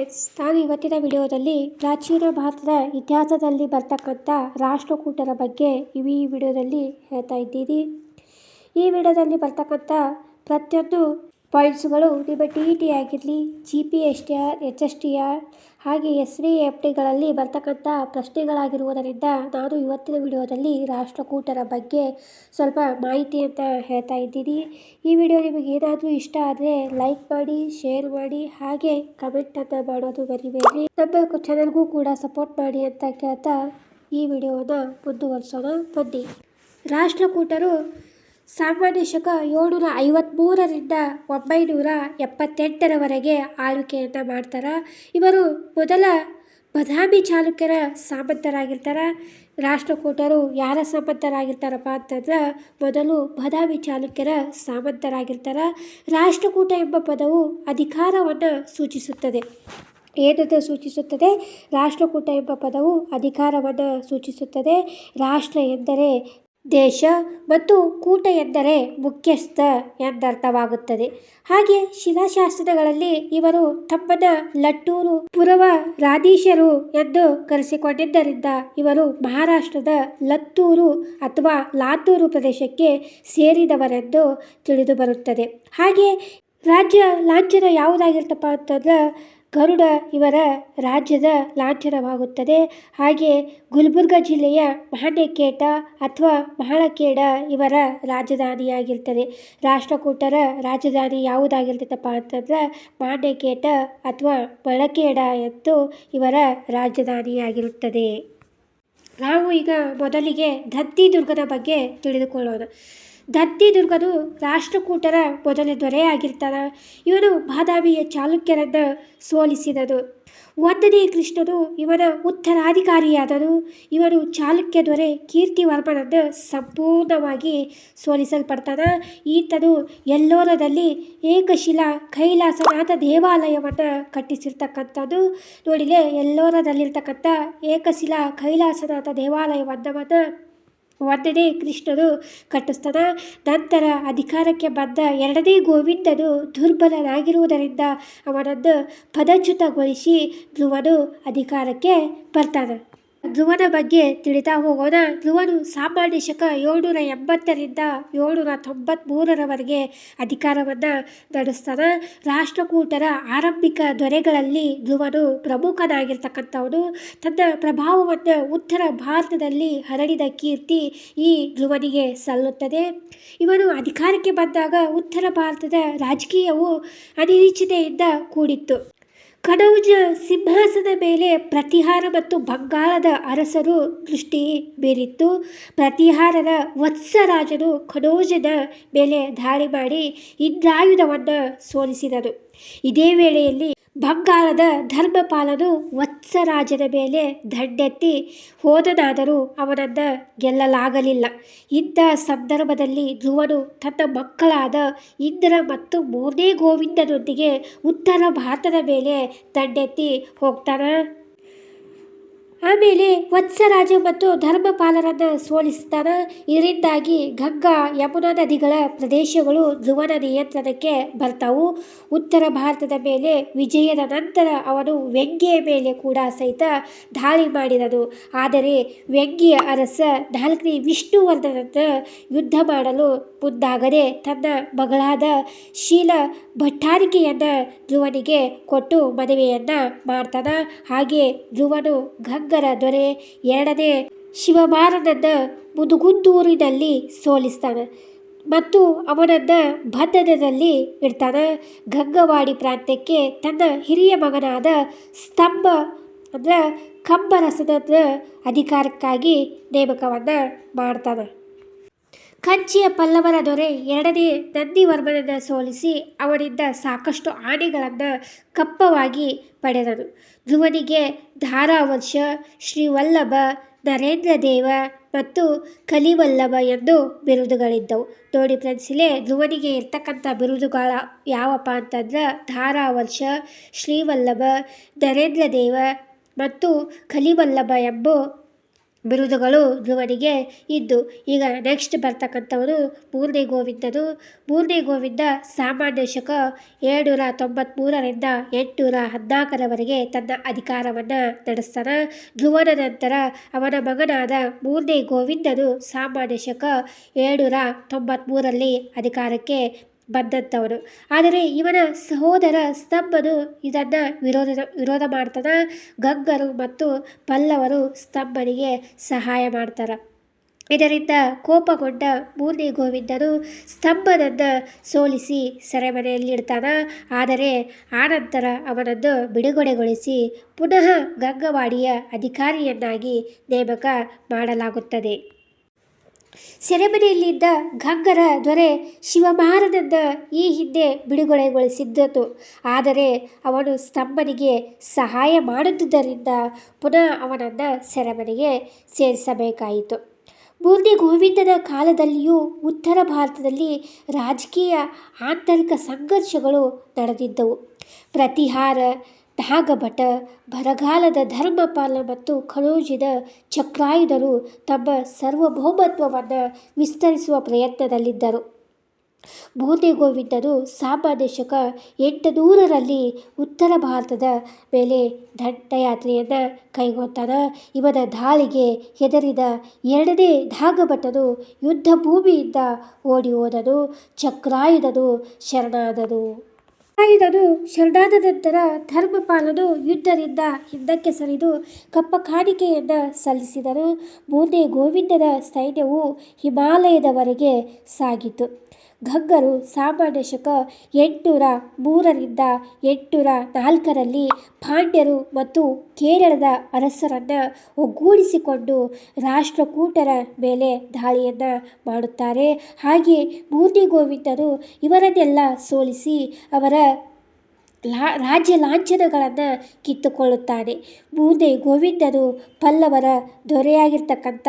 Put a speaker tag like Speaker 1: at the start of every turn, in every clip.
Speaker 1: Friends, ನಾನು ಇವತ್ತಿನ ವಿಡಿಯೋದಲ್ಲಿ ಪ್ರಾಚೀನ ಭಾರತದ ಇತಿಹಾಸದಲ್ಲಿ ಬರ್ತಕ್ಕಂಥ ರಾಷ್ಟ್ರಕೂಟರ ಬಗ್ಗೆ ಈ ವಿಡಿಯೋದಲ್ಲಿ ಹೇಳ್ತಾ ಇದ್ದೀನಿ. ಈ ವಿಡಿಯೋದಲ್ಲಿ ಬರ್ತಕ್ಕಂಥ ಪ್ರತಿಯೊಂದು ಪಾಯಿಂಟ್ಸ್ಗಳು ನಿಮ್ಮ TET ಆಗಿರಲಿ, GPSTR, HSTR ಹಾಗೆ SVFTಗಳಲ್ಲಿ ಬರ್ತಕ್ಕಂಥ ಪ್ರಶ್ನೆಗಳಾಗಿರುವುದರಿಂದ ನಾನು ಇವತ್ತಿನ ವಿಡಿಯೋದಲ್ಲಿ ರಾಷ್ಟ್ರಕೂಟರ ಬಗ್ಗೆ ಸ್ವಲ್ಪ ಮಾಹಿತಿಯನ್ನು ಹೇಳ್ತಾ ಇದ್ದೀನಿ. ಈ ವಿಡಿಯೋ ನಿಮಗೆ ಏನಾದರೂ ಇಷ್ಟ ಆದರೆ ಲೈಕ್ ಮಾಡಿ, ಶೇರ್ ಮಾಡಿ ಹಾಗೆ ಕಮೆಂಟನ್ನು ಮಾಡೋದು ಮರಿಬೇಡಿ. ನಮ್ಮ ಚಾನಲ್ಗೂ ಕೂಡ ಸಪೋರ್ಟ್ ಮಾಡಿ ಅಂತ ಕೇಳ್ತಾ ಈ ವಿಡಿಯೋನ ಮುಂದುವರಿಸೋಣ ಬನ್ನಿ. ರಾಷ್ಟ್ರಕೂಟರು ಸಾಮಾನ್ಯ ಶಕ 753ರಿಂದ 978ರವರೆಗೆ ಆಳ್ವಿಕೆಯನ್ನು ಮಾಡ್ತಾರೆ. ಇವರು ಮೊದಲ ಬದಾಮಿ ಚಾಲುಕ್ಯರ ಸಾಮಂತರಾಗಿರ್ತಾರೆ. ರಾಷ್ಟ್ರಕೂಟರು ಯಾರ ಸಾಮಂತರಾಗಿರ್ತಾರಪ್ಪ ಅಂತಂದ್ರೆ ಮೊದಲು ಬದಾಮಿ ಚಾಲುಕ್ಯರ ಸಾಮಂತರಾಗಿರ್ತಾರೆ. ರಾಷ್ಟ್ರಕೂಟ ಎಂಬ ಪದವು ಅಧಿಕಾರವನ್ನು ಸೂಚಿಸುತ್ತದೆ. ಏನನ್ನು ಸೂಚಿಸುತ್ತದೆ? ರಾಷ್ಟ್ರಕೂಟ ಎಂಬ ಪದವು ಅಧಿಕಾರವನ್ನು ಸೂಚಿಸುತ್ತದೆ. ರಾಷ್ಟ್ರ ಎಂದರೆ ದೇಶ ಮತ್ತು ಕೂಟ ಎಂದರೆ ಮುಖ್ಯಸ್ಥ ಎಂದರ್ಥವಾಗುತ್ತದೆ. ಹಾಗೆ ಶಿಲಾಶಾಸನಗಳಲ್ಲಿ ಇವರು ತಮ್ಮನ್ನ ಲಟ್ಟೂರು ಪುರವರಾಧೀಶರು ಎಂದು ಕರೆಸಿಕೊಂಡಿದ್ದರಿಂದ ಇವರು ಮಹಾರಾಷ್ಟ್ರದ ಲತ್ತೂರು ಅಥವಾ ಲಾತೂರು ಪ್ರದೇಶಕ್ಕೆ ಸೇರಿದವರೆಂದು ತಿಳಿದು ಬರುತ್ತದೆ. ಹಾಗೆ ರಾಜ್ಯ ಲಾಂಛನ ಯಾವುದಾಗಿರ್ತಪ್ಪ ಅಂತಂದ್ರೆ ಗರುಡ ಇವರ ರಾಜ್ಯದ ಲಾಂಛನವಾಗುತ್ತದೆ. ಹಾಗೆ ಗುಲ್ಬರ್ಗ ಜಿಲ್ಲೆಯ ಮಹಾನೇಕೇಟ ಅಥವಾ ಮಹಾಳಖೇಡ ಇವರ ರಾಜಧಾನಿಯಾಗಿರ್ತದೆ. ರಾಷ್ಟ್ರಕೂಟರ ರಾಜಧಾನಿ ಯಾವುದಾಗಿರ್ತೈತಪ್ಪ ಅಂತಂದ್ರೆ ಮಹಾನೇಕೇಟ ಅಥವಾ ಮಳಖೇಡ ಎಂದು ಇವರ ರಾಜಧಾನಿಯಾಗಿರುತ್ತದೆ. ನಾವು ಈಗ ಮೊದಲಿಗೆ ದತ್ತಿ ದುರ್ಗದ ಬಗ್ಗೆ ತಿಳಿದುಕೊಳ್ಳೋಣ. ದತ್ತಿ ದುರ್ಗನು ರಾಷ್ಟ್ರಕೂಟರ ಮೊದಲ ದೊರೆಯಾಗಿರ್ತಾನೆ. ಇವನು ಬಾದಾಮಿಯ ಚಾಲುಕ್ಯರನ್ನು ಸೋಲಿಸಿದನು. 1ನೇ ಕೃಷ್ಣನು ಇವನ ಉತ್ತರಾಧಿಕಾರಿಯಾದನು. ಇವನು ಚಾಲುಕ್ಯ ದೊರೆ ಕೀರ್ತಿವರ್ಮನನ್ನು ಸಂಪೂರ್ಣವಾಗಿ ಸೋಲಿಸಲ್ಪಡ್ತಾನೆ. ಈತನು ಎಲ್ಲೋರದಲ್ಲಿ ಏಕಶಿಲಾ ಕೈಲಾಸನಾಥ ದೇವಾಲಯವನ್ನು ಕಟ್ಟಿಸಿರ್ತಕ್ಕಂಥದ್ದು. ನೋಡಿಲೆ, ಎಲ್ಲೋರದಲ್ಲಿರ್ತಕ್ಕಂಥ ಏಕಶಿಲಾ ಕೈಲಾಸನಾಥ ದೇವಾಲಯವನ್ನು 1ನೇ ಕೃಷ್ಣನು ಕಟ್ಟಿಸ್ತಾನೆ. ನಂತರ ಅಧಿಕಾರಕ್ಕೆ ಬಂದ 2ನೇ ಗೋವಿಂದನು ದುರ್ಬಲನಾಗಿರುವುದರಿಂದ ಅವನನ್ನು ಪದಚ್ಯುತಗೊಳಿಸಿ ಧ್ರುವನು ಅಧಿಕಾರಕ್ಕೆ ಬರ್ತಾನೆ. ಧ್ರುವನ ಬಗ್ಗೆ ತಿಳಿತಾ ಹೋಗೋಣ. ಧ್ರುವನು ಸಾಮಾನ್ಯ ಶಕ 780ರಿಂದ 793ರವರೆಗೆ ಅಧಿಕಾರವನ್ನು ನಡೆಸ್ತಾನೆ. ರಾಷ್ಟ್ರಕೂಟರ ಆರಂಭಿಕ ದೊರೆಗಳಲ್ಲಿ ಧ್ರುವನು ಪ್ರಮುಖನಾಗಿರ್ತಕ್ಕಂಥವನು. ತನ್ನ ಪ್ರಭಾವವನ್ನು ಉತ್ತರ ಭಾರತದಲ್ಲಿ ಹರಡಿದ ಕೀರ್ತಿ ಈ ಧ್ರುವನಿಗೆ ಸಲ್ಲುತ್ತದೆ. ಇವನು ಅಧಿಕಾರಕ್ಕೆ ಬಂದಾಗ ಉತ್ತರ ಭಾರತದ ರಾಜಕೀಯವು ಅನಿರೀಕ್ಷತೆಯಿಂದ ಕೂಡಿತ್ತು. ಕನೌಜ ಸಿಂಹಾಸನದ ಮೇಲೆ ಪ್ರತಿಹಾರ ಮತ್ತು ಬಂಗಾಳದ ಅರಸರು ದೃಷ್ಟಿ ಬೀರಿತ್ತು. ಪ್ರತಿಹಾರರ ವತ್ಸರಾಜನು ಕನೌಜನ ಮೇಲೆ ದಾಳಿ ಮಾಡಿ ಇಂದ್ರಾಯುಧವನ್ನು ಸೋಲಿಸಿದನು. ಇದೇ ವೇಳೆಯಲ್ಲಿ ಬಂಗಾಳದ ಧರ್ಮಪಾಲನು ವತ್ಸರಾಜನ ಮೇಲೆ ದಂಡೆತ್ತಿ ಹೋದನಾದರೂ ಅವನನ್ನು ಗೆಲ್ಲಲಾಗಲಿಲ್ಲ. ಇಂಥ ಸಂದರ್ಭದಲ್ಲಿ ಧ್ರುವನು ತನ್ನ ಮಕ್ಕಳಾದ ಇಂದ್ರ ಮತ್ತು 3ನೇ ಗೋವಿಂದನೊಂದಿಗೆ ಉತ್ತರ ಭಾರತದ ಮೇಲೆ ದಂಡೆತ್ತಿ ಹೋಗ್ತಾನೆ. ಆಮೇಲೆ ವತ್ಸರಾಜ ಮತ್ತು ಧರ್ಮಪಾಲರನ್ನು ಸೋಲಿಸ್ತಾನೆ. ಇದರಿಂದಾಗಿ ಗಂಗಾ ಯಮುನಾ ನದಿಗಳ ಪ್ರದೇಶಗಳು ಧ್ರುವನ ನಿಯಂತ್ರಣಕ್ಕೆ ಬರ್ತಾವು. ಉತ್ತರ ಭಾರತದ ಮೇಲೆ ವಿಜಯದ ನಂತರ ಅವನು ವೆಂಗಿಯ ಮೇಲೆ ಕೂಡ ಸಹಿತ ದಾಳಿ ಮಾಡಿದನು. ಆದರೆ ವೆಂಗಿಯ ಅರಸ 4ನೇ ವಿಷ್ಣುವರ್ಧನನ್ನು ಯುದ್ಧ ಮಾಡಲು ಮುಂದಾಗದೆ ತನ್ನ ಮಗಳಾದ ಶೀಲ ಭಟ್ಟಾರಿಕೆಯನ್ನು ಧ್ರುವನಿಗೆ ಕೊಟ್ಟು ಮದುವೆಯನ್ನು ಮಾಡ್ತಾನೆ. ಹಾಗೆ ಧ್ರುವನು ಗಂಗರ ದೊರೆ 2ನೇ ಶಿವಮಾರನನ್ನು ಮುದುಗುಂದೂರಿನಲ್ಲಿ ಸೋಲಿಸ್ತಾನೆ ಮತ್ತು ಅವನನ್ನು ಬಂಧನದಲ್ಲಿ ಇಡ್ತಾನೆ. ಗಂಗವಾಡಿ ಪ್ರಾಂತ್ಯಕ್ಕೆ ತನ್ನ ಹಿರಿಯ ಮಗನಾದ ಕಂಬರಸನನ್ನು ಅಧಿಕಾರಕ್ಕಾಗಿ ನೇಮಕವನ್ನು ಮಾಡ್ತಾನೆ. ಕಂಚಿಯ ಪಲ್ಲವರ ದೊರೆ 2ನೇ ನಂದಿವರ್ಮನನ್ನು ಸೋಲಿಸಿ ಅವನಿಂದ ಸಾಕಷ್ಟು ಆನೆಗಳನ್ನು ಕಪ್ಪವಾಗಿ ಪಡೆದನು. ಧ್ರುವನಿಗೆ ಧಾರಾವಂಶ, ಶ್ರೀವಲ್ಲಭ, ನರೇಂದ್ರದೇವ ಮತ್ತು ಕಲಿವಲ್ಲಭ ಎಂದು ಬಿರುದುಗಳಿದ್ದವು. ನೋಡಿ ಫ್ರೆಂಡ್ಸ್, ಇಲ್ಲೇ ಧ್ರುವನಿಗೆ ಇರ್ತಕ್ಕಂಥ ಬಿರುದುಗಳ ಯಾವಪ್ಪ ಅಂತಂದ್ರೆ ಧಾರಾವಂಶ, ಶ್ರೀವಲ್ಲಭ, ನರೇಂದ್ರದೇವ ಮತ್ತು ಕಲಿವಲ್ಲಭ ಎಂಬ ಬಿರುದುಗಳು ಧ್ರುವನಿಗೆ ಇದ್ದು. ಈಗ ನೆಕ್ಸ್ಟ್ ಬರ್ತಕ್ಕಂಥವನು ಮೂರನೇ ಗೋವಿಂದನು. ಮೂರನೇ ಗೋವಿಂದ ಸಾಮಾನ್ಯ ಶಕ 793ರಿಂದ 814ರವರೆಗೆ ತನ್ನ ಅಧಿಕಾರವನ್ನು ನಡೆಸ್ತಾನೆ. ಧ್ರುವನ ನಂತರ ಅವನ ಮಗನಾದ ಮೂರನೇ ಗೋವಿಂದನು ಸಾಮಾನ್ಯ ಶಕ 793ರಲ್ಲಿ ಅಧಿಕಾರಕ್ಕೆ ಬಂದಂಥವನು. ಆದರೆ ಇವನ ಸಹೋದರ ಸ್ತಂಭನು ಇದನ್ನು ವಿರೋಧ ಮಾಡ್ತಾನೆ. ಗಂಗರು ಮತ್ತು ಪಲ್ಲವರು ಸ್ತಂಭನಿಗೆ ಸಹಾಯ ಮಾಡ್ತಾರೆ. ಇದರಿಂದ ಕೋಪಗೊಂಡ ಮೂರನೇ ಗೋವಿಂದನು ಸ್ತಂಭನನ್ನು ಸೋಲಿಸಿ ಸೆರೆಮನೆಯಲ್ಲಿಡ್ತಾನೆ. ಆದರೆ ಆನಂತರ ಅವನನ್ನು ಬಿಡುಗಡೆಗೊಳಿಸಿ ಪುನಃ ಗಂಗವಾಡಿಯ ಅಧಿಕಾರಿಯನ್ನಾಗಿ ನೇಮಕ ಮಾಡಲಾಗುತ್ತದೆ. ಸೆರೆಮನೆಯಲ್ಲಿದ್ದ ಗಂಗರ ದೊರೆ ಶಿವಮಾರನನ್ನು ಈ ಹಿಂದೆ ಬಿಡುಗಡೆಗೊಳಿಸಿದ್ದನು. ಆದರೆ ಅವನು ಸ್ತಂಭನಿಗೆ ಸಹಾಯ ಮಾಡುತ್ತಿದ್ದರಿಂದ ಪುನಃ ಅವನನ್ನು ಸೆರೆಮನೆಗೆ ಸೇರಿಸಬೇಕಾಯಿತು. ಮೂರನೇ ಗೋವಿಂದನ ಕಾಲದಲ್ಲಿಯೂ ಉತ್ತರ ಭಾರತದಲ್ಲಿ ರಾಜಕೀಯ ಆಂತರಿಕ ಸಂಘರ್ಷಗಳು ನಡೆದಿದ್ದವು. ಪ್ರತಿಹಾರ, ನಾಗಭಟ, ಬರಗಾಲದ ಧರ್ಮಪಾಲ ಮತ್ತು ಕನೌಜಿನ ಚಕ್ರಾಯುಧರು ತಮ್ಮ ಸಾರ್ವಭೌಮತ್ವವನ್ನು ವಿಸ್ತರಿಸುವ ಪ್ರಯತ್ನದಲ್ಲಿದ್ದರು. ಮೂರನೇ ಗೋವಿಂದನು ಸಾಮಾನ್ಯ ಶಕ 800ರಲ್ಲಿ ಉತ್ತರ ಭಾರತದ ಮೇಲೆ ದಂಡಯಾತ್ರೆಯನ್ನು ಕೈಗೊಳ್ತಾನೆ. ಇವನ ದಾಳಿಗೆ ಹೆದರಿದ ಎರಡನೇ ನಾಗಭಟನು ಯುದ್ಧ ಭೂಮಿಯಿಂದ ಓಡಿ ಹೋದನು. ಚಕ್ರಾಯುಧನು ಶರಣಾದನು. ಶರಣಾದ ನಂತರ ಧರ್ಮಪಾಲನು ಯುದ್ಧದಿಂದ ಹಿಂದಕ್ಕೆ ಸರಿದು ಕಪ್ಪ ಕಾಣಿಕೆಯನ್ನು ಸಲ್ಲಿಸಿದನು. ಮೂರನೇ ಗೋವಿಂದನ ಸೈನ್ಯವು ಹಿಮಾಲಯದವರೆಗೆ ಸಾಗಿತು. ಗಂಗರು ಸಾಮಾನ್ಯ ಶಕ 803ರಿಂದ 804ರಲ್ಲಿ ಪಾಂಡ್ಯರು ಮತ್ತು ಕೇರಳದ ಅರಸರನ್ನು ಒಗ್ಗೂಡಿಸಿಕೊಂಡು ರಾಷ್ಟ್ರಕೂಟರ ಮೇಲೆ ದಾಳಿಯನ್ನು ಮಾಡುತ್ತಾರೆ. ಹಾಗೆ ಮೂರನೇ ಗೋವಿಂದನು ಇವರನ್ನೆಲ್ಲ ಸೋಲಿಸಿ ಅವರ ರಾಜ್ಯ ಲಾಂಛನಗಳನ್ನು ಕಿತ್ತುಕೊಳ್ಳುತ್ತಾನೆ. ಮೂರನೇ ಗೋವಿಂದನು ಪಲ್ಲವರ ದೊರೆಯಾಗಿರ್ತಕ್ಕಂಥ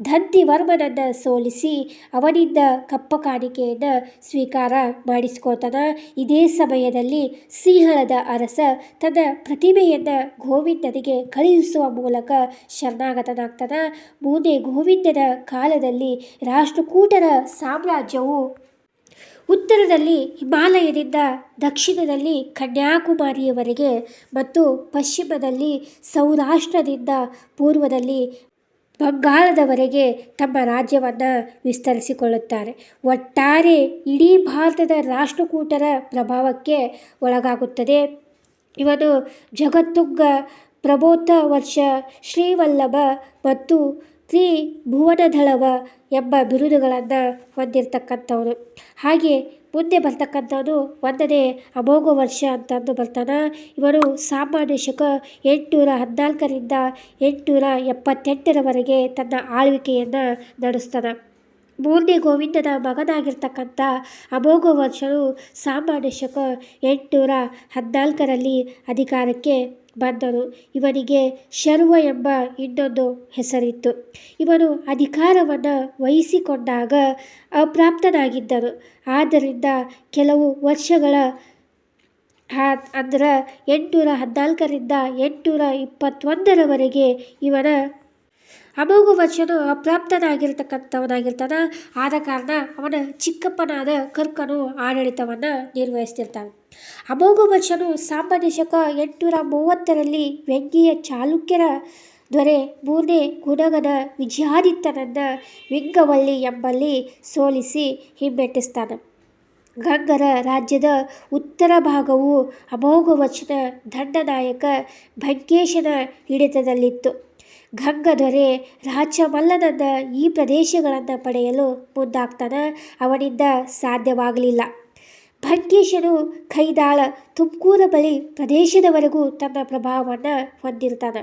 Speaker 1: ದಂತಿವರ್ಮನನ್ನು ಸೋಲಿಸಿ ಅವನಿಂದ ಕಪ್ಪ ಕಾಣಿಕೆಯನ್ನು ಸ್ವೀಕಾರ ಮಾಡಿಸಿಕೊಳ್ತಾನೆ. ಇದೇ ಸಮಯದಲ್ಲಿ ಸಿಂಹಳದ ಅರಸ ತನ್ನ ಪ್ರತಿಮೆಯನ್ನು ಗೋವಿಂದನಿಗೆ ಕಳುಹಿಸುವ ಮೂಲಕ ಶರಣಾಗತನಾಗ್ತಾನೆ. ಮೂರನೇ ಗೋವಿಂದನ ಕಾಲದಲ್ಲಿ ರಾಷ್ಟ್ರಕೂಟರ ಸಾಮ್ರಾಜ್ಯವು ಉತ್ತರದಲ್ಲಿ ಹಿಮಾಲಯದಿಂದ ದಕ್ಷಿಣದಲ್ಲಿ ಕನ್ಯಾಕುಮಾರಿಯವರೆಗೆ ಮತ್ತು ಪಶ್ಚಿಮದಲ್ಲಿ ಸೌರಾಷ್ಟ್ರದಿಂದ ಪೂರ್ವದಲ್ಲಿ ಬಂಗಾಳದವರೆಗೆ ತಮ್ಮ ರಾಜ್ಯವನ್ನು ವಿಸ್ತರಿಸಿಕೊಳ್ಳುತ್ತಾರೆ. ಒಟ್ಟಾರೆ ಇಡೀ ಭಾರತದ ರಾಷ್ಟ್ರಕೂಟರ ಪ್ರಭಾವಕ್ಕೆ ಒಳಗಾಗುತ್ತದೆ. ಇವನು ಜಗತ್ತುಂಗ, ಪ್ರಬೋತವರ್ಷ, ಶ್ರೀವಲ್ಲಭ ಮತ್ತು ತ್ರಿಭುವನದಳವ ಎಂಬ ಬಿರುದುಗಳನ್ನು ಹೊಂದಿರತಕ್ಕಂಥವನು. ಹಾಗೆ ಮುಂದೆ ಬರ್ತಕ್ಕಂಥವನು 1ನೇ ಅಮೋಘವರ್ಷ ಅಂತಂದು ಬರ್ತಾನೆ. ಇವನು ಸಾಮಾನ್ಯ ಶಕ 814ರಿಂದ 878ರವರೆಗೆ ತನ್ನ ಆಳ್ವಿಕೆಯನ್ನು ನಡೆಸ್ತಾನೆ. ಮೂರನೇ ಗೋವಿಂದನ ಮಗನಾಗಿರ್ತಕ್ಕಂಥ ಅಮೋಘವರ್ಷನು ಸಾಮಾನ್ಯ ಶಕ 814ರಲ್ಲಿ ಅಧಿಕಾರಕ್ಕೆ ಬಂದನು. ಇವನಿಗೆ ಶರ್ವ ಎಂಬ ಇನ್ನೊಂದು ಹೆಸರಿತ್ತು. ಇವನು ಅಧಿಕಾರವನ್ನು ವಹಿಸಿಕೊಂಡಾಗ ಅಪ್ರಾಪ್ತನಾಗಿದ್ದನು. ಆದ್ದರಿಂದ ಕೆಲವು ವರ್ಷಗಳ ಅಂದರೆ 814ರಿಂದ 821ರವರೆಗೆ ಇವನ ಅಮೋಘವರ್ಷನು ಅಪ್ರಾಪ್ತನಾಗಿರ್ತಕ್ಕಂಥವನಾಗಿರ್ತಾನೆ. ಆದ ಕಾರಣ ಅವನ ಚಿಕ್ಕಪ್ಪನಾದ ಕರ್ಕನು ಆಡಳಿತವನ್ನು ನಿರ್ವಹಿಸ್ತಿರ್ತಾನೆ. ಅಮೋಘವರ್ಷನು ಸಾಮಾನ್ಯ ಶಕ 830ರಲ್ಲಿ ವೆಂಗಿಯ ಚಾಲುಕ್ಯರ ದೊರೆ ಮೂರನೇ ಗುಣಗನ ವಿಜಯಾದಿತ್ಯನನ್ನು ವಿಂಗವಳ್ಳಿ ಎಂಬಲ್ಲಿ ಸೋಲಿಸಿ ಹಿಮ್ಮೆಟ್ಟಿಸ್ತಾನೆ. ಗಂಗರ ರಾಜ್ಯದ ಉತ್ತರ ಭಾಗವು ಅಮೋಘವರ್ಷನ ದಂಡನಾಯಕ ಭಂಕೇಶನ ಹಿಡಿತದಲ್ಲಿತ್ತು. ಗಂಗ ದೊರೆ ರಾಚಮಲ್ಲನನ್ನು ಈ ಪ್ರದೇಶಗಳನ್ನು ಪಡೆಯಲು ಮುಂದಾಗ್ತಾನೆ. ಅವನಿಂದ ಸಾಧ್ಯವಾಗಲಿಲ್ಲ. ಭಂಕೇಶನು ಕೈದಾಳ, ತುಮಕೂರ ಬಳಿ ಪ್ರದೇಶದವರೆಗೂ ತನ್ನ ಪ್ರಭಾವವನ್ನು ಹೊಂದಿರ್ತಾನೆ.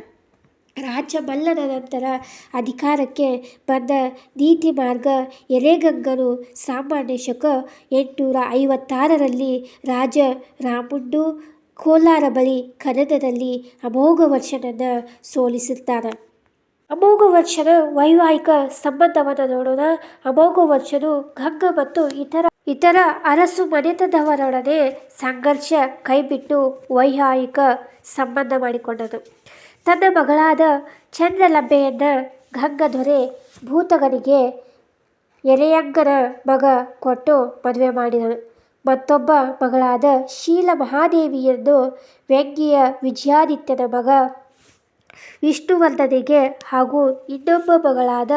Speaker 1: ರಾಚಮಲ್ಲನ ನಂತರ ಅಧಿಕಾರಕ್ಕೆ ಬಂದ ನೀತಿಮಾರ್ಗ ಎರೆಗಂಗನು ಸಾಮಾನ್ಯ ಶಕ 856ರಲ್ಲಿ ರಾಜ ರಾಮುಂಡು ಕೋಲಾರ ಬಳಿ ಕನ್ನಡದಲ್ಲಿ ಅಮೋಘವರ್ಷನನ್ನು ಸೋಲಿಸುತ್ತಾನೆ. ಅಮೋಘವರ್ಷನ ವೈವಾಹಿಕ ಸಂಬಂಧವನ್ನು ನೋಡೋಣ. ಅಮೋಘವರ್ಷನು ಗಂಗ ಮತ್ತು ಇತರ ಅರಸು ಮನೆತನದವರೊಡನೆ ಸಂಘರ್ಷ ಕೈಬಿಟ್ಟು ವೈವಾಹಿಕ ಸಂಬಂಧ ಮಾಡಿಕೊಂಡನು. ತನ್ನ ಮಗಳಾದ ಚಂದ್ರಲಂಬೆಯನ್ನು ಗಂಗದೊರೆ ಭೂತಗನಿಗೆ ಎರೆಯಂಗನ ಮಗ ಕೊಟ್ಟು ಮದುವೆ ಮಾಡಿದನು. ಮತ್ತೊಬ್ಬ ಮಗಳಾದ ಶೀಲ ಮಹಾದೇವಿಯನ್ನು ವ್ಯಂಗ್ಯ ವಿಜಯಾದಿತ್ಯನ ಮಗ ವಿಷ್ಣುವರ್ಧನಿಗೆ ಹಾಗೂ ಇನ್ನೊಬ್ಬ ಮಗಳಾದ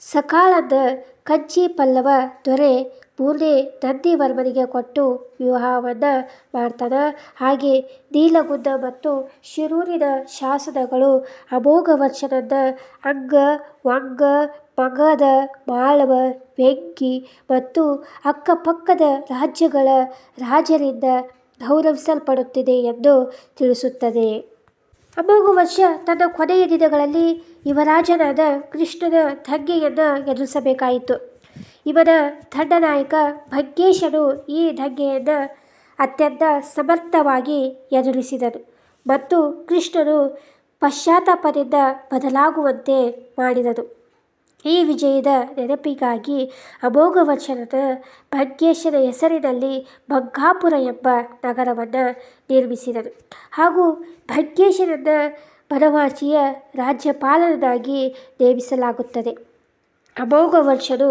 Speaker 1: ಸಕಾಳನ್ನ ಕಂಚಿ ಪಲ್ಲವ ದೊರೆ ಮೂರನೇ ನಂದಿವರ್ಮನಿಗೆ ಕೊಟ್ಟು ವಿವಾಹವನ್ನು ಮಾಡ್ತಾನೆ. ಹಾಗೆ ನೀಲಗುಂದ ಮತ್ತು ಶಿರೂರಿನ ಶಾಸನಗಳು ಅಮೋಘವರ್ಷನನ್ನ ಅಂಗ, ವಂಗ, ಮಗಧ, ಮಾಳವ, ವೆಂಗಿ ಮತ್ತು ಅಕ್ಕಪಕ್ಕದ ರಾಜ್ಯಗಳ ರಾಜರಿಂದ ಗೌರವಿಸಲ್ಪಡುತ್ತಿದೆ ಎಂದು ತಿಳಿಸುತ್ತದೆ. ಅಮೋಘವರ್ಷ ತನ್ನ ಕೊನೆಯ ದಿನಗಳಲ್ಲಿ ಯುವರಾಜನಾದ ಕೃಷ್ಣನ ದಂಗೆಯನ್ನು ಎದುರಿಸಬೇಕಾಯಿತು. ಇವನ ದಂಡನಾಯಕ ಭಗ್ಯೇಶನು ಈ ದಂಗೆಯನ್ನು ಅತ್ಯಂತ ಸಮರ್ಥವಾಗಿ ಎದುರಿಸಿದನು ಮತ್ತು ಕೃಷ್ಣನು ಪಶ್ಚಾತ್ತಾಪದಿಂದ ಬದಲಾಗುವಂತೆ ಮಾಡಿದನು. ಈ ವಿಜಯದ ನೆನಪಿಗಾಗಿ ಅಮೋಘವರ್ಷನ ಭಗ್ಯೇಶನ ಹೆಸರಿನಲ್ಲಿ ಬಂಕಾಪುರ ಎಂಬ ನಗರವನ್ನು ನಿರ್ಮಿಸಿದನು ಹಾಗೂ ಭಗ್ಯೇಶನನ್ನು ಬನವಾಸಿಯ ರಾಜ್ಯಪಾಲನಾಗಿ ನೇಮಿಸಲಾಗುತ್ತದೆ. ಅಮೋಘವರ್ಷನು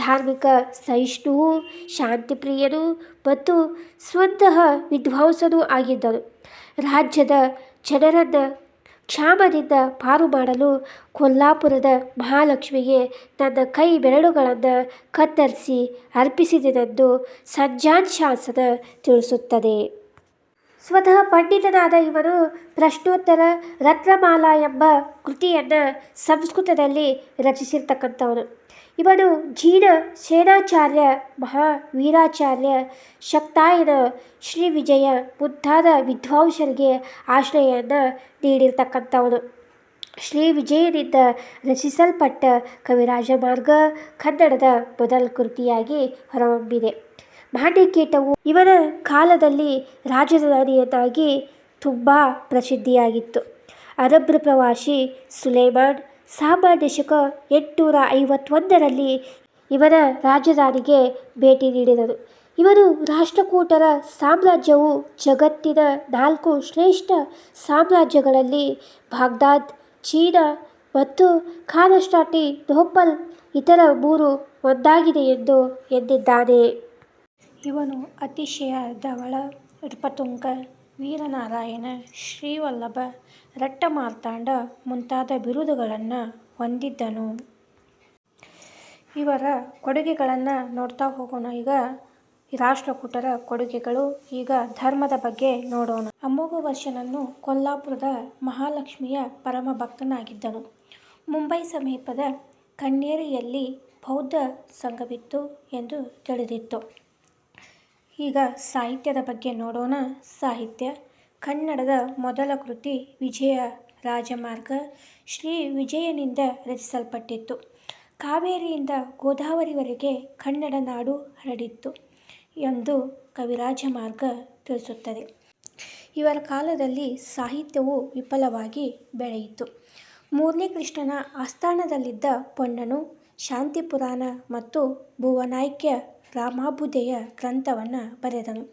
Speaker 1: ಧಾರ್ಮಿಕ ಸಹಿಷ್ಣುವೂ ಶಾಂತಿಪ್ರಿಯನೂ ಮತ್ತು ಸ್ವತಃ ವಿದ್ವಾಂಸನೂ ಆಗಿದ್ದನು. ರಾಜ್ಯದ ಜನರನ್ನು ಕ್ಷಾಮದಿಂದ ಪಾರು ಮಾಡಲು ಕೊಲ್ಲಾಪುರದ ಮಹಾಲಕ್ಷ್ಮಿಗೆ ತನ್ನ ಕೈ ಬೆರಳುಗಳನ್ನು ಕತ್ತರಿಸಿ ಅರ್ಪಿಸಿದನೆಂದು ಸಂಜಾನ್ ಶಾಸನ ತಿಳಿಸುತ್ತದೆ. ಸ್ವತಃ ಪಂಡಿತನಾದ ಇವನು ಪ್ರಶ್ನೋತ್ತರ ರತ್ನಮಾಲಾ ಎಂಬ ಕೃತಿಯನ್ನು ಸಂಸ್ಕೃತದಲ್ಲಿ ರಚಿಸಿರ್ತಕ್ಕಂಥವನು. ಇವನು ಜೀನ ಸೇನಾಚಾರ್ಯ, ಮಹಾವೀರಾಚಾರ್ಯ, ಶಕ್ತಾಯನ, ಶ್ರೀವಿಜಯ ಮುಂತಾದ ವಿದ್ವಾಂಸರಿಗೆ ಆಶ್ರಯವನ್ನು ನೀಡಿರ್ತಕ್ಕಂಥವನು. ಶ್ರೀವಿಜಯನಿಂದ ರಚಿಸಲ್ಪಟ್ಟ ಕವಿರಾಜಮಾರ್ಗ ಕನ್ನಡದ ಮೊದಲ ಕೃತಿಯಾಗಿ ಹೊರಹೊಮ್ಮಿದೆ. ಮಾಂಡಕೇಟವು ಇವನ ಕಾಲದಲ್ಲಿ ರಾಜಧಾನಿಯನ್ನಾಗಿ ತುಂಬ ಪ್ರಸಿದ್ಧಿಯಾಗಿತ್ತು. ಅರಬ್ ಪ್ರವಾಸಿ ಸುಲೇಮಾನ್ ಸಾಮಾನ್ಯ ಶಕ 851ರಲ್ಲಿ ಇವನ ರಾಜಧಾನಿಗೆ ಭೇಟಿ ನೀಡಿದನು. ಇವನು ರಾಷ್ಟ್ರಕೂಟರ ಸಾಮ್ರಾಜ್ಯವು ಜಗತ್ತಿನ 4 ಶ್ರೇಷ್ಠ ಸಾಮ್ರಾಜ್ಯಗಳಲ್ಲಿ ಬಾಗ್ದಾದ್, ಚೀನಾ ಮತ್ತು ಕಾನ್ಸ್ಟಾಂಟಿನೋಪಲ್ ಇತರ 3 ಒಂದಾಗಿದೆ ಎಂದು ಎಂದಿದ್ದಾನೆ. ಇವನು ಅತಿಶಯ ಧವಳ, ನೃಪತುಂಗ, ವೀರನಾರಾಯಣ, ಶ್ರೀವಲ್ಲಭ, ರಟ್ಟಮಾರ್ತಾಂಡ ಮುಂತಾದ ಬಿರುದುಗಳನ್ನು ಹೊಂದಿದ್ದನು. ಇವರ ಕೊಡುಗೆಗಳನ್ನು ನೋಡ್ತಾ ಹೋಗೋಣ. ಈಗ ರಾಷ್ಟ್ರಕೂಟರ ಕೊಡುಗೆಗಳು. ಈಗ ಧರ್ಮದ ಬಗ್ಗೆ ನೋಡೋಣ. ಅಮೋಘವರ್ಷನನ್ನು ಕೊಲ್ಲಾಪುರದ ಮಹಾಲಕ್ಷ್ಮಿಯ ಪರಮ ಭಕ್ತನಾಗಿದ್ದನು. ಮುಂಬೈ ಸಮೀಪದ ಕನ್ನೇರಿಯಲ್ಲಿ ಬೌದ್ಧ ಸಂಘವಿತ್ತು ಎಂದು ತಿಳಿದಿತ್ತು. ಈಗ ಸಾಹಿತ್ಯದ ಬಗ್ಗೆ ನೋಡೋಣ. ಸಾಹಿತ್ಯ. ಕನ್ನಡದ ಮೊದಲ ಕೃತಿ ವಿಜಯ ರಾಜಮಾರ್ಗ ಶ್ರೀ ವಿಜಯನಿಂದ ರಚಿಸಲ್ಪಟ್ಟಿತ್ತು. ಕಾವೇರಿಯಿಂದ ಗೋದಾವರಿವರೆಗೆ ಕನ್ನಡ ನಾಡು ಹರಡಿತ್ತು ಎಂದು ಕವಿರಾಜಮಾರ್ಗ ತಿಳಿಸುತ್ತದೆ. ಇವರ ಕಾಲದಲ್ಲಿ ಸಾಹಿತ್ಯವು ವಿಪುಲವಾಗಿ ಬೆಳೆಯಿತು. ಮೂರನೇ ಕೃಷ್ಣನ ಆಸ್ಥಾನದಲ್ಲಿದ್ದ ಪೊನ್ನನು ಶಾಂತಿಪುರಾಣ ಮತ್ತು ಭುವನೈಕ್ಯ ರಾಮಾಭ್ಯುದಯ ಗ್ರಂಥವನ್ನು ಬರೆದನು.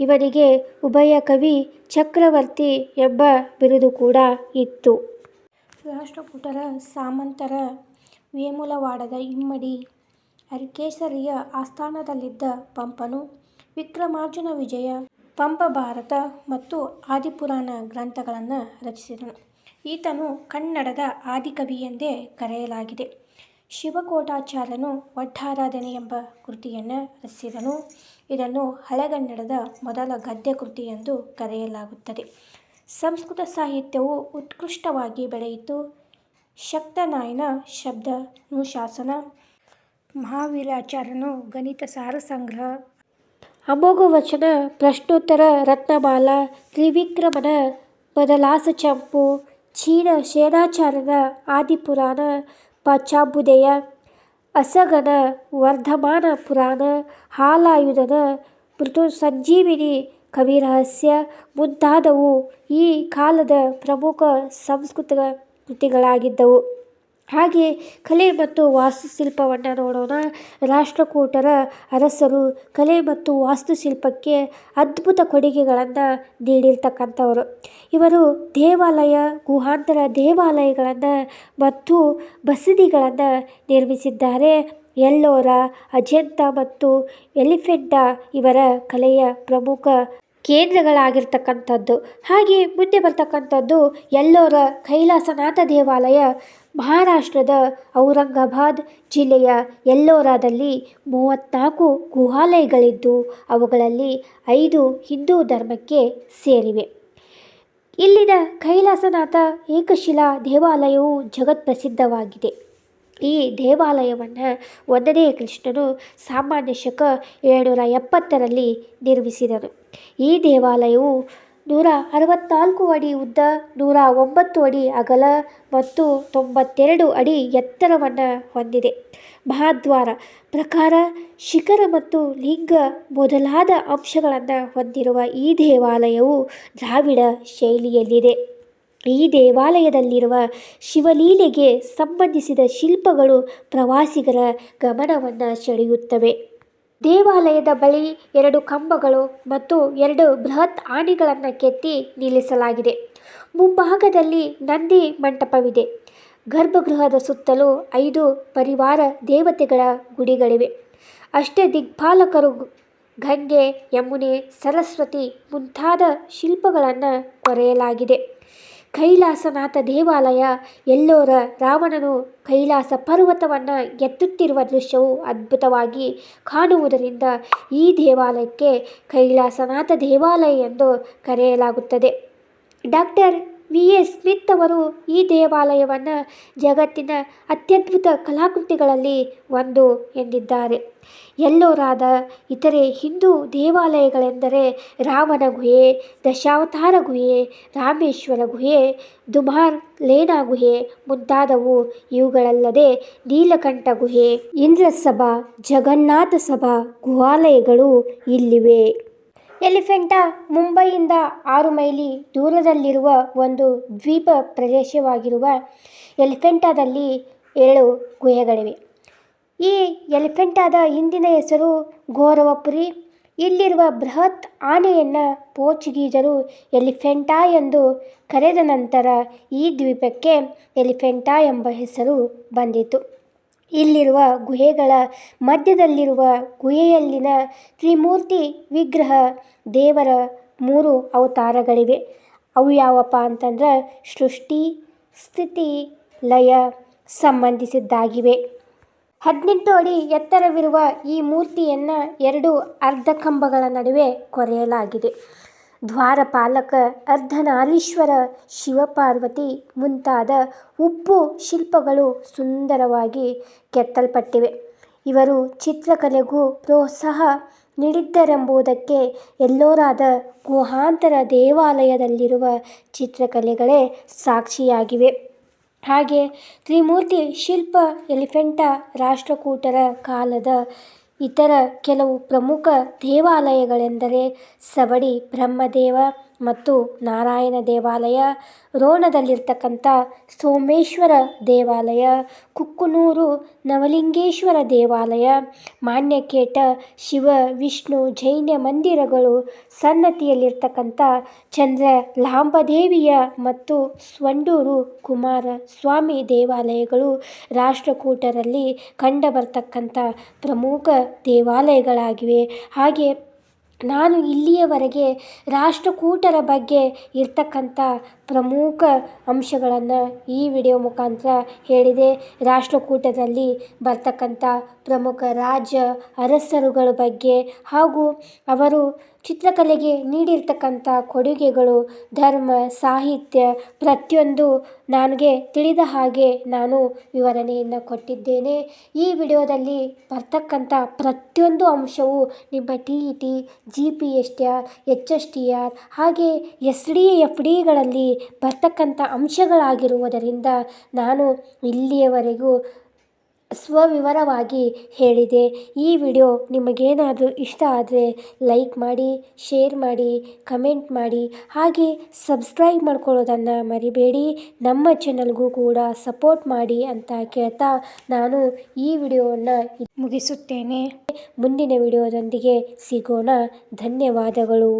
Speaker 1: ಇವನಿಗೆ ಉಭಯ ಕವಿ ಚಕ್ರವರ್ತಿ ಎಂಬ ಬಿರುದು ಕೂಡ ಇತ್ತು. ರಾಷ್ಟ್ರಕೂಟರ ಸಾಮಂತರ ವೇಮುಲವಾಡದ ಇಮ್ಮಡಿ, ಅರಿಕೇಸರಿಯ ಆಸ್ಥಾನದಲ್ಲಿದ್ದ ಪಂಪನು ವಿಕ್ರಮಾರ್ಜುನ ವಿಜಯ, ಪಂಪ ಭಾರತ ಮತ್ತು ಆದಿಪುರಾಣ ಗ್ರಂಥಗಳನ್ನು ರಚಿಸಿದನು. ಈತನು ಕನ್ನಡದ ಆದಿಕವಿ ಎಂದೇ ಕರೆಯಲಾಗಿದೆ. ಶಿವಕೋಟಾಚಾರ್ಯನು ಒಡ್ಡಾರಾಧನೆ ಎಂಬ ಕೃತಿಯನ್ನು ರಚಿಸಿದನು. ಇದನ್ನು ಹಳೆಗನ್ನಡದ ಮೊದಲ ಗದ್ಯ ಕೃತಿ ಎಂದು ಕರೆಯಲಾಗುತ್ತದೆ. ಸಂಸ್ಕೃತ ಸಾಹಿತ್ಯವು ಉತ್ಕೃಷ್ಟವಾಗಿ ಬೆಳೆಯಿತು. ಶಕ್ತನಾಯನ ಶಬ್ದಾನುಶಾಸನ, ಮಹಾವೀರಾಚಾರ್ಯನು ಗಣಿತ ಸಾರಸಂಗ್ರಹ, ಅಮೋಘವರ್ಷನ ಪ್ರಶ್ನೋತ್ತರ ರತ್ನಮಾಲಾ, ತ್ರಿವಿಕ್ರಮನ ಮದಲಾಸಚಂಪು, ಚೀನ ಸೇನಾಚಾರ್ಯನ ಆದಿಪುರಾಣ, ಪಂಚಾಭ್ಯುದಯ, ಅಸಗನ ವರ್ಧಮಾನ ಪುರಾಣ, ಹಾಲಾಯುಧನ ಮೃತ್ಯುಸಂಜೀವಿನಿ, ಕವಿರಹಸ್ಯ ಮುಂತಾದವು ಈ ಕಾಲದ ಪ್ರಮುಖ ಸಂಸ್ಕೃತ ಕೃತಿಗಳಾಗಿದ್ದವು. ಹಾಗೆ ಕಲೆ ಮತ್ತು ವಾಸ್ತುಶಿಲ್ಪವನ್ನು ನೋಡೋಣ. ರಾಷ್ಟ್ರಕೂಟರ ಅರಸರು ಕಲೆ ಮತ್ತು ವಾಸ್ತುಶಿಲ್ಪಕ್ಕೆ ಅದ್ಭುತ ಕೊಡುಗೆಗಳನ್ನು ನೀಡಿರ್ತಕ್ಕಂಥವರು. ಇವರು ದೇವಾಲಯ, ಗುಹಾಂತರ ದೇವಾಲಯಗಳನ್ನು ಮತ್ತು ಬಸದಿಗಳನ್ನು ನಿರ್ಮಿಸಿದ್ದಾರೆ. ಎಲ್ಲೋರ, ಅಜಂತಾ ಮತ್ತು ಎಲಿಫೆಂಟಾ ಇವರ ಕಲೆಯ ಪ್ರಮುಖ ಕೇಂದ್ರಗಳಾಗಿರ್ತಕ್ಕಂಥದ್ದು. ಹಾಗೆ ಮುಂದೆ ಬರ್ತಕ್ಕಂಥದ್ದು ಎಲ್ಲೋರ ಕೈಲಾಸನಾಥ ದೇವಾಲಯ. ಮಹಾರಾಷ್ಟ್ರದ ಔರಂಗಾಬಾದ್ ಜಿಲ್ಲೆಯ ಎಲ್ಲೋರಾದಲ್ಲಿ 34 ಗುಹಾಲಯಗಳಿದ್ದು ಅವುಗಳಲ್ಲಿ 5 ಹಿಂದೂ ಧರ್ಮಕ್ಕೆ ಸೇರಿವೆ. ಇಲ್ಲಿನ ಕೈಲಾಸನಾಥ ಏಕಶಿಲಾ ದೇವಾಲಯವು ಜಗತ್ಪ್ರಸಿದ್ಧವಾಗಿದೆ. ಈ ದೇವಾಲಯವನ್ನು 1ನೇ ಕೃಷ್ಣನು ಸಾಮಾನ್ಯ ಶಕ 770ರಲ್ಲಿ ನಿರ್ಮಿಸಿದನು. ಈ ದೇವಾಲಯವು 164 ಅಡಿ ಉದ್ದ, 109 ಅಡಿ ಅಗಲ ಮತ್ತು 92 ಅಡಿ ಎತ್ತರವನ್ನು ಹೊಂದಿದೆ. ಮಹಾದ್ವಾರ, ಪ್ರಕಾರ, ಶಿಖರ ಮತ್ತು ಲಿಂಗ ಮೊದಲಾದ ಅಂಶಗಳನ್ನು ಹೊಂದಿರುವ ಈ ದೇವಾಲಯವು ದ್ರಾವಿಡ ಶೈಲಿಯಲ್ಲಿದೆ. ಈ ದೇವಾಲಯದಲ್ಲಿರುವ ಶಿವಲೀಲೆಗೆ ಸಂಬಂಧಿಸಿದ ಶಿಲ್ಪಗಳು ಪ್ರವಾಸಿಗರ ಗಮನವನ್ನು ಸೆಳೆಯುತ್ತವೆ. ದೇವಾಲಯದ ಬಳಿ 2 ಕಂಬಗಳು ಮತ್ತು 2 ಬೃಹತ್ ಆನೆಗಳನ್ನು ಕೆತ್ತಿ ನಿಲ್ಲಿಸಲಾಗಿದೆ. ಮುಂಭಾಗದಲ್ಲಿ ನಂದಿ ಮಂಟಪವಿದೆ. ಗರ್ಭಗೃಹದ ಸುತ್ತಲೂ 5 ಪರಿವಾರ ದೇವತೆಗಳ ಗುಡಿಗಳಿವೆ. ಅಷ್ಟದಿಕ್ಪಾಲಕರು ಗಂಗೆ, ಯಮುನೆ, ಸರಸ್ವತಿ ಮುಂತಾದ ಶಿಲ್ಪಗಳನ್ನು ಕೊರೆಯಲಾಗಿದೆ. ಕೈಲಾಸನಾಥ ದೇವಾಲಯ ಎಲ್ಲೋರ ರಾವಣನು ಕೈಲಾಸ ಪರ್ವತವನ್ನು ಎತ್ತುತ್ತಿರುವ ದೃಶ್ಯವು ಅದ್ಭುತವಾಗಿ ಕಾಣುವುದರಿಂದ ಈ ದೇವಾಲಯಕ್ಕೆ ಕೈಲಾಸನಾಥ ದೇವಾಲಯ ಎಂದು ಕರೆಯಲಾಗುತ್ತದೆ. Doctor VS. ಸ್ಮಿತ್ ಅವರು ಈ ದೇವಾಲಯವನ್ನು ಜಗತ್ತಿನ ಅತ್ಯದ್ಭುತ ಕಲಾಕೃತಿಗಳಲ್ಲಿ ಒಂದು ಎಂದಿದ್ದಾರೆ. ಎಲ್ಲೋರಾದ ಇತರೆ ಹಿಂದೂ ದೇವಾಲಯಗಳೆಂದರೆ ರಾಮನ ಗುಹೆ, ದಶಾವತಾರ ಗುಹೆ, ರಾಮೇಶ್ವರ ಗುಹೆ, ದುಮಾರ್ ಲೇನಾ ಗುಹೆ ಮುಂತಾದವು. ಇವುಗಳಲ್ಲದೆ ನೀಲಕಂಠ ಗುಹೆ, ಇಂದ್ರಸಭಾ, ಜಗನ್ನಾಥ ಸಭಾ ಗುಹಾಲಯಗಳು ಇಲ್ಲಿವೆ. ಎಲಿಫೆಂಟಾ ಮುಂಬಯಿಯಿಂದ 6 ಮೈಲಿ ದೂರದಲ್ಲಿರುವ ಒಂದು ದ್ವೀಪ ಪ್ರದೇಶವಾಗಿರುವ ಎಲಿಫೆಂಟಾದಲ್ಲಿ 7 ಗುಹೆಗಳಿವೆ. ಈ ಎಲಿಫೆಂಟಾದ ಹಿಂದಿನ ಹೆಸರು ಗೋರವಪುರಿ. ಇಲ್ಲಿರುವ ಬೃಹತ್ ಆನೆಯನ್ನು ಪೋರ್ಚುಗೀಸರು ಎಲಿಫೆಂಟಾ ಎಂದು ಕರೆದ ನಂತರ ಈ ದ್ವೀಪಕ್ಕೆ ಎಲಿಫೆಂಟಾ ಎಂಬ ಹೆಸರು ಬಂದಿತು. ಇಲ್ಲಿರುವ ಗುಹೆಗಳ ಮಧ್ಯದಲ್ಲಿರುವ ಗುಹೆಯಲ್ಲಿನ ತ್ರಿಮೂರ್ತಿ ವಿಗ್ರಹ ದೇವರ 3 ಅವತಾರಗಳಿವೆ. ಅವು ಯಾವಪ್ಪ ಅಂತಂದ್ರೆ ಸೃಷ್ಟಿ, ಸ್ಥಿತಿ, ಲಯ ಸಂಬಂಧಿಸಿದ್ದಾಗಿವೆ. 18 ಅಡಿ ಎತ್ತರವಿರುವ ಈ ಮೂರ್ತಿಯನ್ನು 2 ಅರ್ಧಕಂಬಗಳ ನಡುವೆ ಕೊರೆಯಲಾಗಿದೆ. ದ್ವಾರಪಾಲಕ, ಅರ್ಧನಾರೀಶ್ವರ, ಶಿವಪಾರ್ವತಿ ಮುಂತಾದ ಉಬ್ಬು ಶಿಲ್ಪಗಳು ಸುಂದರವಾಗಿ ಕೆತ್ತಲ್ಪಟ್ಟಿವೆ. ಇವರು ಚಿತ್ರಕಲೆಗೂ ಪ್ರೋತ್ಸಾಹ ನೀಡಿದ್ದರೆಂಬುದಕ್ಕೆ ಎಲ್ಲೋರಾದ ಗುಹಾಂತರ ದೇವಾಲಯದಲ್ಲಿರುವ ಚಿತ್ರಕಲೆಗಳೇ ಸಾಕ್ಷಿಯಾಗಿವೆ. ಹಾಗೆ ತ್ರಿಮೂರ್ತಿ ಶಿಲ್ಪ ಎಲಿಫೆಂಟಾ ರಾಷ್ಟ್ರಕೂಟರ ಕಾಲದ ಇತರ ಕೆಲವು ಪ್ರಮುಖ ದೇವಾಲಯಗಳೆಂದರೆ ಸವಡಿ ಬ್ರಹ್ಮದೇವ ಮತ್ತು ನಾರಾಯಣ ದೇವಾಲಯ, ರೋಣದಲ್ಲಿರ್ತಕ್ಕಂಥ ಸೋಮೇಶ್ವರ ದೇವಾಲಯ, ಕುಕ್ಕನೂರು ನವಲಿಂಗೇಶ್ವರ ದೇವಾಲಯ, ಮಾನ್ಯಖೇಟ ಶಿವ ವಿಷ್ಣು ಜೈನ ಮಂದಿರಗಳು, ಸನ್ನತಿಯಲ್ಲಿರ್ತಕ್ಕಂಥ ಚಂದ್ರಲಾಂಬಾದೇವಿಯ ಮತ್ತು ಸ್ವಂಡೂರು ಕುಮಾರ ಸ್ವಾಮಿ ದೇವಾಲಯಗಳು ರಾಷ್ಟ್ರಕೂಟರಲ್ಲಿ ಕಂಡುಬರ್ತಕ್ಕಂಥ ಪ್ರಮುಖ ದೇವಾಲಯಗಳಾಗಿವೆ. ಹಾಗೆ ನಾನು ಇಲ್ಲಿಯವರೆಗೆ ರಾಷ್ಟ್ರಕೂಟರ ಬಗ್ಗೆ ಇರ್ತಕ್ಕಂಥ ಪ್ರಮುಖ ಅಂಶಗಳನ್ನು ಈ ವಿಡಿಯೋ ಮುಖಾಂತರ ಹೇಳಿದೆ. ರಾಷ್ಟ್ರಕೂಟದಲ್ಲಿ ಬರ್ತಕ್ಕಂಥ ಪ್ರಮುಖ ರಾಜ ಅರಸರುಗಳ ಬಗ್ಗೆ ಹಾಗೂ ಅವರು ಚಿತ್ರಕಲೆಗೆ ನೀಡಿರ್ತಕ್ಕಂಥ ಕೊಡುಗೆಗಳು, ಧರ್ಮ, ಸಾಹಿತ್ಯ ಪ್ರತಿಯೊಂದು ನನಗೆ ತಿಳಿದ ಹಾಗೆ ನಾನು ವಿವರಣೆಯನ್ನು ಕೊಟ್ಟಿದ್ದೇನೆ. ಈ ವಿಡಿಯೋದಲ್ಲಿ ಬರ್ತಕ್ಕಂಥ ಪ್ರತಿಯೊಂದು ಅಂಶವು ನಿಮ್ಮ TET, GPSTR, HSTR ಹಾಗೆ SD, FDಗಳಲ್ಲಿ ಬರ್ತಕ್ಕಂಥ ಅಂಶಗಳಾಗಿರುವುದರಿಂದ ನಾನು ಇಲ್ಲಿಯವರೆಗೂ ಸ್ವವಿವರವಾಗಿ ಹೇಳಿದೆ. ಈ ವಿಡಿಯೋ ನಿಮಗೇನಾದರೂ ಇಷ್ಟ ಆದರೆ ಲೈಕ್ ಮಾಡಿ, ಶೇರ್ ಮಾಡಿ, ಕಮೆಂಟ್ ಮಾಡಿ, ಹಾಗೆ ಸಬ್ಸ್ಕ್ರೈಬ್ ಮಾಡ್ಕೊಳ್ಳೋದನ್ನು ಮರಿಬೇಡಿ. ನಮ್ಮ ಚಾನಲ್ಗೂ ಕೂಡ ಸಪೋರ್ಟ್ ಮಾಡಿ ಅಂತ ಕೇಳ್ತಾ ನಾನು ಈ ವಿಡಿಯೋವನ್ನು ಮುಗಿಸುತ್ತೇನೆ. ಮುಂದಿನ ವಿಡಿಯೋದೊಂದಿಗೆ ಸಿಗೋಣ. ಧನ್ಯವಾದಗಳು.